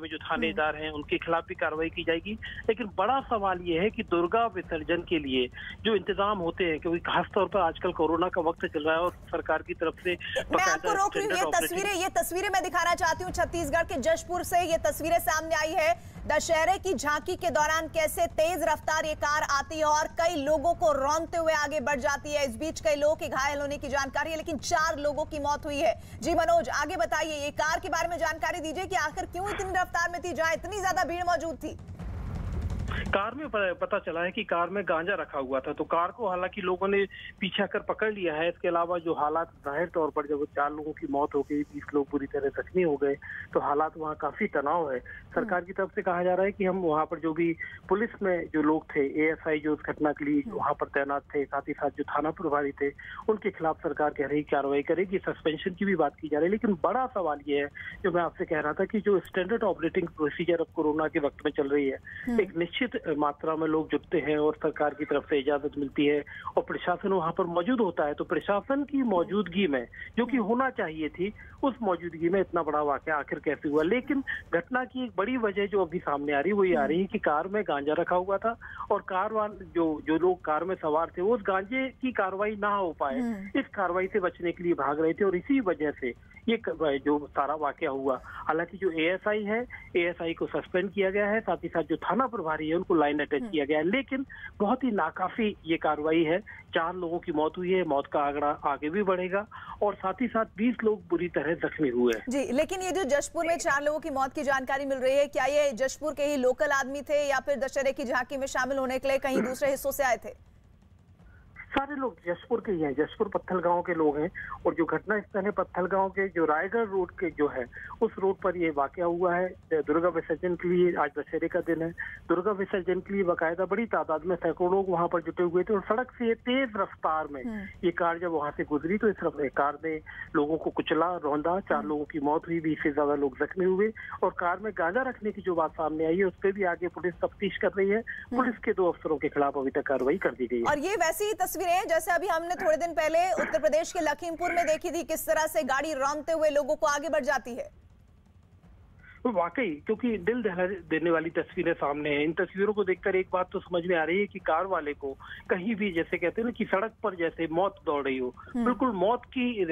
में जो थानेदार हैं उनके खिलाफ भी कार्रवाई की जाएगी। लेकिन बड़ा सवाल ये है कि दुर्गा विसर्जन के लिए जो इंतजाम होते हैं, क्योंकि खासतौर पर आजकल कोरोना का वक्त चल रहा है और सरकार की तरफ से मैं आपको रोक रही हूँ। ये तस्वीरें मैं दिखाना चाहती हूँ छत्तीसगढ़ के जशपुर से। ये तस्वीरें सामने आई है दशहरे की झांकी के दौरान कैसे तेज रफ्तार ये कार आती है और कई लोगों को रौंदते हुए आगे बढ़ जाती है। इस बीच कई लोगों के घायल होने की जानकारी है, लेकिन 4 लोगों की मौत हुई है। जी मनोज, आगे बताइए, ये कार के बारे में जानकारी दीजिए कि आखिर क्यों इतनी रफ्तार में थी जहां इतनी ज्यादा भीड़ मौजूद थी। कार में पता चला है कि कार में गांजा रखा हुआ था, तो कार को हालांकि लोगों ने पीछे कर पकड़ लिया है। इसके अलावा जो हालात जाहिर तौर पर जब 4 लोगों की मौत हो गई, 20 लोग बुरी तरह जख्मी हो गए, तो हालात वहाँ काफी तनाव है। सरकार की तरफ से कहा जा रहा है कि हम वहाँ पर जो भी पुलिस में जो लोग थे, ASI जो उस घटना के लिए वहाँ पर तैनात थे, साथ ही साथ जो थाना प्रभारी थे, उनके खिलाफ सरकार कह रही कार्रवाई करेगी। सस्पेंशन की भी बात की जा रही है। लेकिन बड़ा सवाल ये है, जो मैं आपसे कह रहा था, कि जो स्टैंडर्ड ऑपरेटिंग प्रोसीजर अब कोरोना के वक्त में चल रही है, एक निश्चित मात्रा में लोग जुटते हैं और सरकार की तरफ से इजाजत मिलती है और प्रशासन वहां पर मौजूद होता है, तो प्रशासन की मौजूदगी में, जो कि होना चाहिए थी, उस मौजूदगी में इतना बड़ा वाकया आखिर कैसे हुआ। लेकिन घटना की एक बड़ी वजह जो अभी सामने आ रही है वो ये आ रही है कि कार में गांजा रखा हुआ था और कार वाले जो लोग कार में सवार थे वो उस गांजे की कार्रवाई ना हो पाए, इस कार्रवाई से बचने के लिए भाग रहे थे और इसी वजह से ये जो सारा वाकया हुआ। हालांकि जो ASI है, ASI को सस्पेंड किया गया है, साथ ही साथ जो थाना प्रभारी है उनको लाइन अटैच किया गया है। लेकिन बहुत ही नाकाफी ये कार्रवाई है। 4 लोगों की मौत हुई है, मौत का आंकड़ा आगे भी बढ़ेगा और साथ ही साथ 20 लोग बुरी तरह जख्मी हुए हैं। जी, लेकिन ये जो जशपुर में 4 लोगों की मौत की जानकारी मिल रही है, क्या ये जशपुर के ही लोकल आदमी थे या फिर दशहरे की झांकी में शामिल होने के लिए कहीं दूसरे हिस्सों से आए थे? सारे लोग जशपुर के ही हैं, जशपुर पत्थल गांव के लोग हैं। और जो घटना स्थल है पत्थल गांव के जो रायगढ़ रोड के जो है, उस रोड पर ये वाकया हुआ है। दुर्गा विसर्जन के लिए आज दशहरे का दिन है, दुर्गा विसर्जन के लिए बाकायदा बड़ी तादाद में सैकड़ों लोग वहां पर जुटे हुए थे और सड़क से तेज रफ्तार में ये कार जब वहां से गुजरी तो इस कार ने लोगों को कुचला, रौंदा, 4 लोगों की मौत हुई, 20 से ज्यादा लोग जख्मी हुए। और कार में गांजा रखने की जो बात सामने आई है उस पर भी आगे पुलिस तफ्तीश कर रही है। पुलिस के 2 अफसरों के खिलाफ अभी तक कार्रवाई कर दी गई है। और ये वैसी तस्वीरें जैसे अभी हमने थोड़े दिन पहले उत्तर प्रदेश के लखीमपुर में देखी थी, किस तरह से गाड़ी रौंदते हुए लोगों को आगे बढ़ जाती है। वाकई, क्योंकि दिल दहला देने वाली तस्वीरें सामने हैं। इन तस्वीरों को देखकर एक बात तो समझ में आ रही है कि कार वाले को कहीं भी, जैसे कहते हैं ना, कि सड़क पर जैसे मौत दौड़ रही हो, बिल्कुल मौत की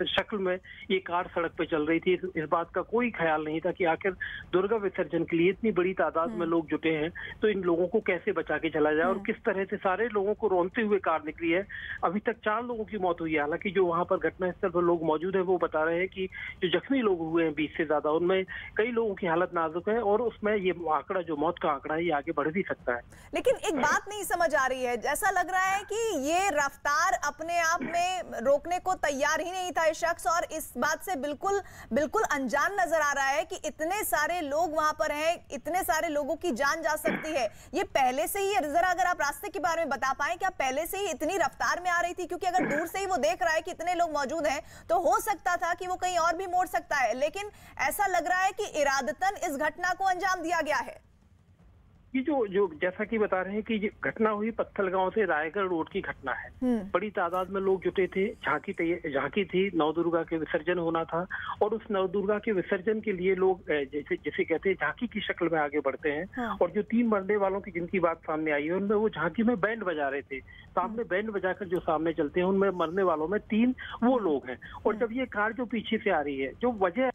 शक्ल में ये कार सड़क पे चल रही थी। इस बात का कोई ख्याल नहीं था कि आखिर दुर्गा विसर्जन के लिए इतनी बड़ी तादाद में लोग जुटे हैं, तो इन लोगों को कैसे बचा के चला जाए और किस तरह से सारे लोगों को रौंदते हुए कार निकली है। अभी तक 4 लोगों की मौत हुई है। हालांकि जो वहां पर घटनास्थल पर लोग मौजूद है वो बता रहे हैं कि जो जख्मी लोग हुए हैं 20 से ज्यादा, उनमें कई लोगों की हालत नाजुक है और उसमें ये आंकड़ा, जो मौत का आंकड़ा है, ये आगे बढ़ भी सकता है। लेकिन एक बात नहीं समझ आ रही है, ऐसा लग रहा है कि ये रफ्तार अपने आप में रोकने को तैयार ही नहीं था ये शख्स, और इस बात से बिल्कुल अनजान नजर आ रहा है कि इतने सारे लोग वहां पर हैं, इतने सारे लोगों की जान जा सकती है। ये पहले से ही, जरा अगर आप रास्ते के बारे में बता पाएं, क्या पहले से ही इतनी रफ्तार में आ रही थी? क्योंकि अगर दूर से ही वो देख रहा है कि इतने लोग मौजूद हैं तो हो सकता था कि वो कहीं और भी मोड़ सकता है, लेकिन ऐसा लग रहा है कि इरादतन इस घटना को अंजाम दिया गया है। ये जो जैसा कि बता रहे हैं कि ये घटना हुई पत्थल गांव से रायगढ़ रोड की घटना है। बड़ी तादाद में लोग जुटे थे, झांकी थी, नवदुर्गा के विसर्जन होना था और उस नवदुर्गा के विसर्जन के लिए लोग जैसे कहते हैं झांकी की शक्ल में आगे बढ़ते हैं। और जो 3 मरने वालों की जिनकी बात सामने आई है उनमें वो झांकी में बैंड बजा रहे थे। सामने बैंड बजाकर जो सामने चलते हैं उनमें मरने वालों में 3 वो लोग हैं। और जब ये कार जो पीछे से आ रही है, जो वजह,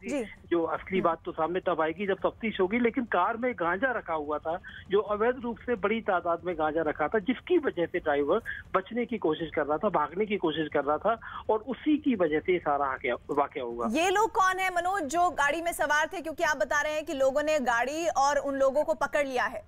जो असली बात तो सामने तब आएगी जब तफ्तीश होगी, लेकिन कार में गांजा रखा हुआ था, जो अवैध रूप से बड़ी तादाद में गांजा रखा था, जिसकी वजह से ड्राइवर बचने की कोशिश कर रहा था, भागने की कोशिश कर रहा था और उसी की वजह से सारा वाकया हुआ। ये लोग कौन है मनोज जो गाड़ी में सवार थे? क्योंकि आप बता रहे हैं कि लोगों ने गाड़ी और उन लोगों को पकड़ लिया है।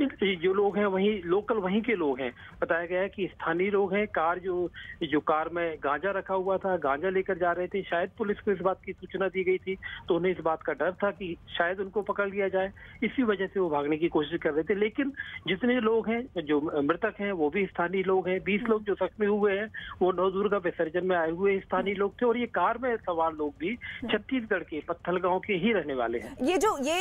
जो लोग हैं वहीं लोकल, वहीं के लोग हैं। बताया गया है कि स्थानीय लोग हैं। कार जो कार में गांजा रखा हुआ था, गांजा लेकर जा रहे थे। शायद पुलिस को इस बात की सूचना दी गई थी तो उन्हें इस बात का डर था कि शायद उनको पकड़ लिया जाए, इसी वजह से वो भागने की कोशिश कर रहे थे। लेकिन जितने लोग हैं, जो मृतक हैं, वो भी स्थानीय लोग हैं। 20 लोग जो जख्मी हुए हैं वो नवदुर्गा विसर्जन में आए हुए स्थानीय लोग थे और ये कार में सवार लोग भी छत्तीसगढ़ के पत्थल गाँव के ही रहने वाले हैं।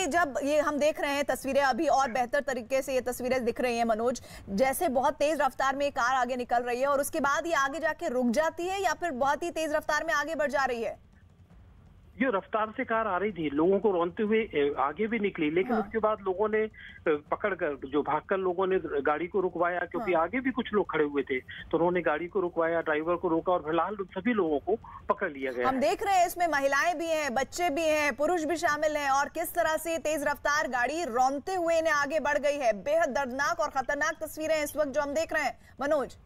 जब हम देख रहे हैं तस्वीरें, अभी और बेहतर तरीके से ये तस्वीरें दिख रही हैं मनोज, जैसे बहुत तेज रफ्तार में कार आगे निकल रही है और उसके बाद ये आगे जाके रुक जाती है या फिर बहुत ही तेज रफ्तार में आगे बढ़ जा रही है? जो रफ्तार से कार आ रही थी, लोगों को रौंदते हुए आगे भी निकली, लेकिन उसके बाद लोगों ने पकड़कर, जो भागकर लोगों ने गाड़ी को रुकवाया, क्योंकि आगे भी कुछ लोग खड़े हुए थे, तो उन्होंने गाड़ी को रुकवाया, ड्राइवर को रोका और फिलहाल सभी लोगों को पकड़ लिया गया। हम देख रहे हैं इसमें महिलाएं भी हैं, बच्चे भी हैं, पुरुष भी शामिल हैं, और किस तरह से तेज रफ्तार गाड़ी रौंदते हुए इन्हें आगे बढ़ गई है। बेहद दर्दनाक और खतरनाक तस्वीरें इस वक्त जो हम देख रहे हैं मनोज।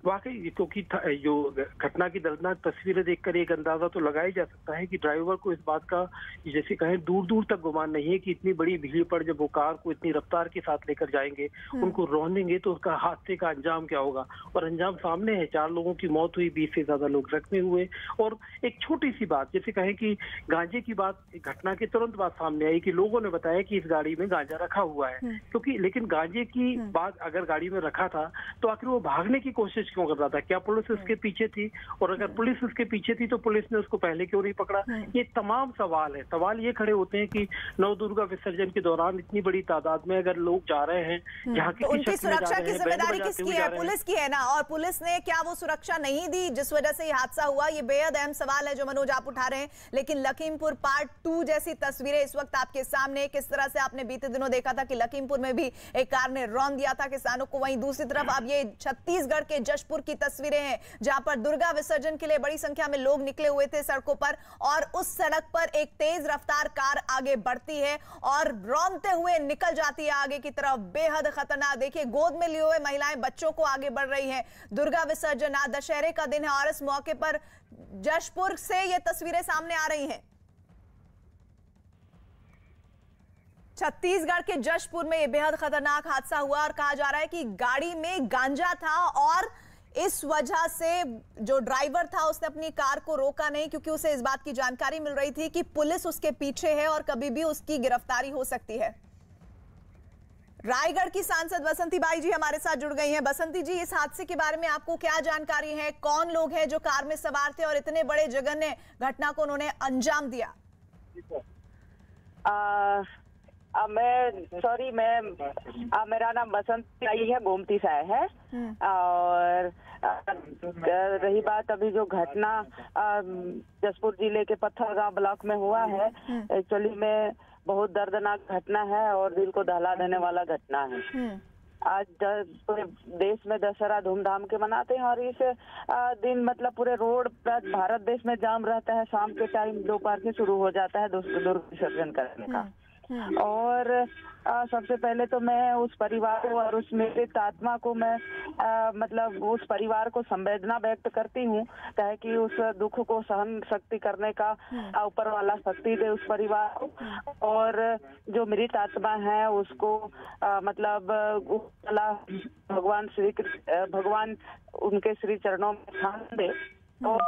वाकई, क्योंकि जो घटना की दर्दनाक तस्वीरें देखकर एक अंदाजा तो लगाया जा सकता है कि ड्राइवर को इस बात का, जैसे कहें, दूर दूर तक गुमान नहीं है कि इतनी बड़ी भीड़ पर जब वो कार को इतनी रफ्तार के साथ लेकर जाएंगे, उनको रौंदेंगे, तो उसका हादसे का अंजाम क्या होगा। और अंजाम सामने है, 4 लोगों की मौत हुई, 20 से ज्यादा लोग जख्मी हुए। और एक छोटी सी बात, जैसे कहें कि गांजे की बात घटना के तुरंत बाद सामने आई कि लोगों ने बताया कि इस गाड़ी में गांजा रखा हुआ है, क्योंकि लेकिन गांजे की बात अगर गाड़ी में रखा था तो आखिर वो भागने की कोशिश क्यों कर रहा था? क्या पुलिस उसके पीछे थी? और अगर पुलिस उसके पीछे थी तो पुलिस ने उसको पहले क्यों नहीं पकड़ा? ये तमाम सवाल है। सवाल ये खड़े होते हैं कि नवदुर्गा विसर्जन के दौरान इतनी बड़ी तादाद में अगर लोग जा रहे हैं, जहाँ तो उनकी सुरक्षा की जिम्मेदारी किसकी है? पुलिस की है ना। और पुलिस ने क्या वो सुरक्षा नहीं दी जिस वजह से ये हादसा हुआ? ये बेहद अहम सवाल है जो मनोज आप उठा रहे हैं। लेकिन लखीमपुर पार्ट 2 जैसी तस्वीरें इस वक्त आपके सामने, किस तरह से आपने बीते दिनों देखा था कि लखीमपुर में भी एक कार ने रौंद दिया था किसानों को, वहीं दूसरी तरफ अब ये छत्तीसगढ़ के जशपुर की तस्वीरें हैं जहां पर दुर्गा विसर्जन के लिए बड़ी संख्या में लोग निकले हुए थे सड़कों पर, और उस सड़क पर एक तेज रफ्तार कार आगे बढ़ती है और रौंदते हुए निकल जाती है आगे की तरफ। बेहद खतरनाक। देखिए, गोद में लिए हुए महिलाएं बच्चों को आगे बढ़ रही हैं। दुर्गा विसर्जन, आज दशहरे का दिन है और इस मौके पर जशपुर से ये तस्वीरें सामने आ रही हैं। छत्तीसगढ़ के जशपुर में यह बेहद खतरनाक हादसा हुआ और कहा जा रहा है कि गाड़ी में गांजा था और इस वजह से जो ड्राइवर था उसने अपनी कार को रोका नहीं, क्योंकि उसे इस बात की जानकारी मिल रही थी कि पुलिस उसके पीछे है और कभी भी उसकी गिरफ्तारी हो सकती है। रायगढ़ की सांसद बसंती बाई जी हमारे साथ जुड़ गई हैं। बसंती जी, इस हादसे के बारे में आपको क्या जानकारी है? कौन लोग हैं जो कार में सवार थे और इतने बड़े जघन्य घटना को उन्होंने अंजाम दिया? मेरा नाम बसंती बाई है, गोमती से है। और रही बात अभी जो घटना जशपुर जिले के पत्थलगांव ब्लॉक में हुआ है, एक्चुअली में बहुत दर्दनाक घटना है और दिल को दहला देने वाला घटना है। आज पूरे देश में दशहरा धूमधाम के मनाते हैं और इस दिन मतलब पूरे रोड पर भारत देश में जाम रहता है। शाम के टाइम दोपहर से शुरू हो जाता है दुर्गा विसर्जन करने का। और सबसे पहले तो मैं उस परिवार को और उस मृत आत्मा को मैं मतलब उस परिवार को संवेदना व्यक्त करती हूँ, ताकि उस दुख को सहन शक्ति करने का ऊपर वाला शक्ति दे उस परिवार को, और जो मृत आत्मा है उसको मतलब भगवान उनके श्री चरणों में स्थान दे। तो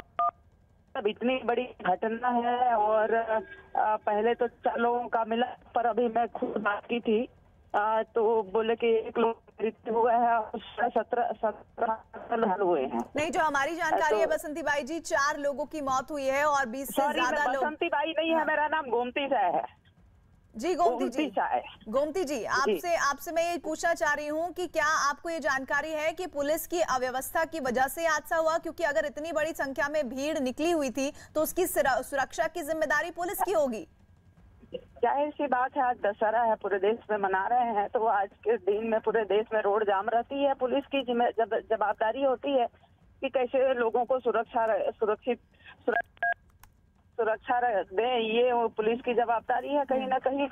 अब इतनी बड़ी घटना है और पहले तो 4 लोगों का मिला, पर अभी मैं खुद बात की थी तो बोले कि 1 लोग मृत्यु हुआ है और 17 हुए हैं। नहीं, जो हमारी जानकारी है बसंती बाई जी, 4 लोगों की मौत हुई है और 20 से ज्यादा लोग। बसंती बाई नहीं है, मेरा नाम गोमती सा है जी। गोमती जी, आपसे मैं ये पूछना चाह रही हूँ कि क्या आपको ये जानकारी है कि पुलिस की अव्यवस्था की वजह से हादसा हुआ? क्योंकि अगर इतनी बड़ी संख्या में भीड़ निकली हुई थी तो उसकी सुरक्षा की जिम्मेदारी पुलिस की होगी। जाहिर सी बात है, आज दशहरा है, पूरे देश में मना रहे हैं, तो आज के दिन में पूरे देश में रोड जाम रहती है। पुलिस की जवाबदारी होती है कि कैसे लोगों को सुरक्षा दें, ये पुलिस की जवाबदारी है। कहीं ना कहीं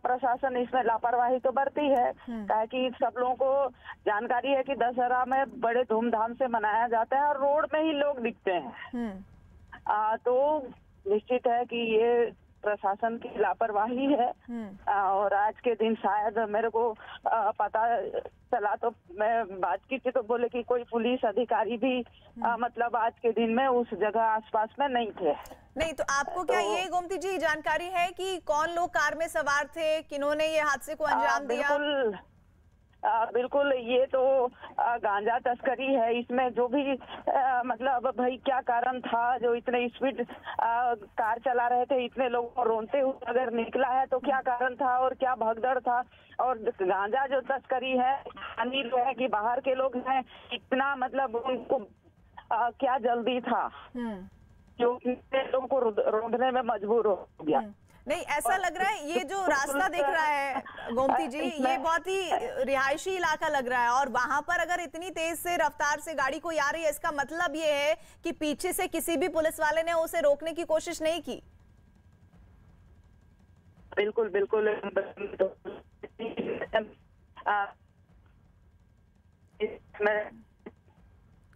प्रशासन इसमें लापरवाही तो बरती है, ताकि सब लोगों को जानकारी है कि दशहरा में बड़े धूमधाम से मनाया जाता है और रोड में ही लोग दिखते हैं। तो निश्चित है कि ये प्रशासन की लापरवाही है। और आज के दिन शायद मेरे को पता चला तो मैं बात की थी तो बोले कि कोई पुलिस अधिकारी भी मतलब आज के दिन में उस जगह आसपास में नहीं थे। नहीं, तो आपको क्या ये गोमती जी जानकारी है कि कौन लोग कार में सवार थे, किन्होंने ये हादसे को अंजाम दिया? बिल्कुल, ये तो गांजा तस्करी है। इसमें जो भी मतलब भाई क्या कारण था, जो इतने स्पीड कार चला रहे थे, इतने लोगों को रोनते हुए अगर निकला है तो क्या कारण था और क्या भगदड़ था। और गांजा जो तस्करी है, अमीर है कि बाहर के लोग हैं, इतना मतलब उनको क्या जल्दी था लोगों को रोकने में मजबूर हो गया। नहीं, ऐसा लग रहा है ये जो रास्ता दिख रहा है गोमती जी, ये बहुत ही रिहायशी इलाका लग रहा है, और वहां पर अगर इतनी तेज से रफ्तार से गाड़ी कोई आ रही है, इसका मतलब ये है कि पीछे से किसी भी पुलिस वाले ने उसे रोकने की कोशिश नहीं की। बिल्कुल बिल्कुल।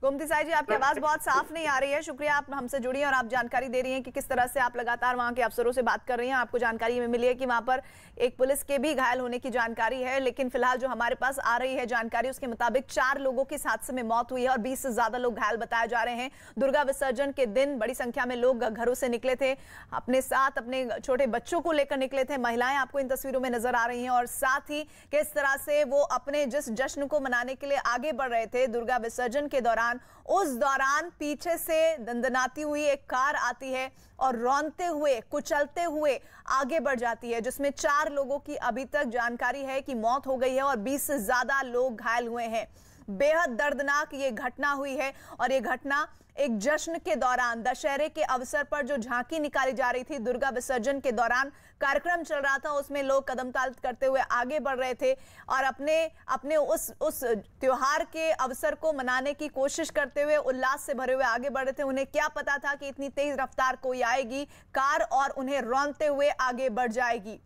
गोमती साई जी, आपकी आवाज बहुत साफ नहीं आ रही है। शुक्रिया, आप हमसे जुड़ी हैं और आप जानकारी दे रही हैं कि किस तरह से आप लगातार वहां के अफसरों से बात कर रही हैं। आपको जानकारी में मिली है कि वहां पर एक पुलिस के भी घायल होने की जानकारी है, लेकिन फिलहाल जो हमारे पास आ रही है जानकारी, उसके मुताबिक 4 लोगों की इस हादसे में मौत हुई है और 20 से ज्यादा लोग घायल बताए जा रहे हैं। दुर्गा विसर्जन के दिन बड़ी संख्या में लोग घरों से निकले थे, अपने साथ अपने छोटे बच्चों को लेकर निकले थे। महिलाएं आपको इन तस्वीरों में नजर आ रही हैं, और साथ ही किस तरह से वो अपने जिस जश्न को मनाने के लिए आगे बढ़ रहे थे दुर्गा विसर्जन के दौरान, उस दौरान पीछे से दंदनाती हुई एक कार आती है और रौंदते हुए कुचलते हुए आगे बढ़ जाती है, जिसमें 4 लोगों की अभी तक जानकारी है कि मौत हो गई है और 20 से ज्यादा लोग घायल हुए हैं। बेहद दर्दनाक ये घटना हुई है, और ये घटना एक जश्न के दौरान, दशहरे के अवसर पर जो झांकी निकाली जा रही थी, दुर्गा विसर्जन के दौरान कार्यक्रम चल रहा था, उसमें लोग कदम ताल करते हुए आगे बढ़ रहे थे और अपने उस त्योहार के अवसर को मनाने की कोशिश करते हुए उल्लास से भरे हुए आगे बढ़ रहे थे। उन्हें क्या पता था कि इतनी तेज रफ्तार कोई आएगी कार और उन्हें रौंदते हुए आगे बढ़ जाएगी।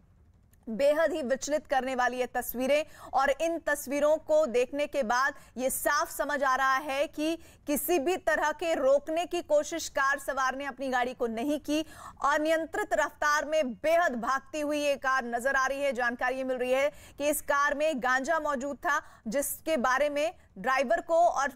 बेहद ही विचलित करने वाली ये तस्वीरें, और इन तस्वीरों को देखने के बाद ये साफ समझ आ रहा है कि किसी भी तरह के रोकने की कोशिश कार सवार ने अपनी गाड़ी को नहीं की। अनियंत्रित रफ्तार में बेहद भागती हुई ये कार नजर आ रही है। जानकारी मिल रही है कि इस कार में गांजा मौजूद था, जिसके बारे में ड्राइवर को और